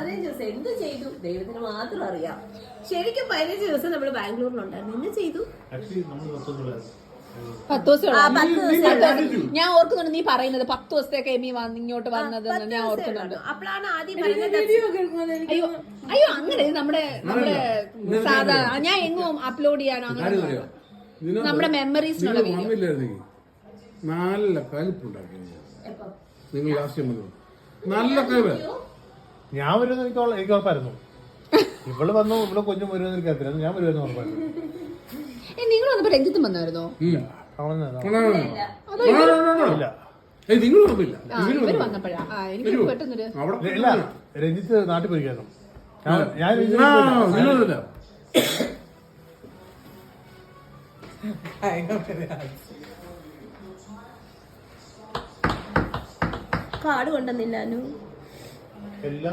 15 ദിവസം എന്ത് ചെയ്തു ദൈവത്തിന് മാത്രം അറിയാം. ശരിക്കും 15 ദിവസം നമ്മൾ ബാംഗ്ലൂരിലുണ്ടായിരുന്നു. എന്ത് ചെയ്തു? 10 ദിവസം ഞാൻ ഓർക്കുന്നുണ്ട് നീ പറയുന്നത് 10 ദിവസത്തേക്ക് എമി ഇങ്ങോട്ട് വന്നത് ഞാൻ ഓർക്കുന്നുണ്ട്. അപ്പോഴാണ് ആദ്യം പറയുന്നത് അയ്യോ അങ്ങനെ നമ്മുടെ സാധാ ഞാൻ എങ്ങും അപ്ലോഡ് ചെയ്യാനോ അങ്ങനെ നമ്മുടെ മെമ്മറീസിനുള്ള വീഡിയോ. നല്ല കലിപ്പുണ്ടാക്കി നിങ്ങൾ ലാസ്റ്റ് നല്ല കഴിവ്. ഞാൻ വരുമെന്ന് എനിക്ക് ഉറപ്പായിരുന്നു. ഇവള് വന്നു, ഇവിടെ കൊഞ്ചും വരുമെന്ന് എനിക്ക് അറിയില്ല. ഞാൻ വരുമെന്ന് ഉറപ്പായിരുന്നു. നിങ്ങൾ വന്നപ്പോ രഞ്ജിത്തും വന്നായിരുന്നോ? ഇല്ല. ഇവര് വന്നപ്പോഴാ എനിക്ക് പെട്ടെന്നൊരു ഇല്ല, രഞ്ജിത്ത് നാട്ടിൽ പോയിരിക്കുന്നു. ഞാൻ കാർഡ് കൊണ്ടുവന്നില്ല. എല്ലാ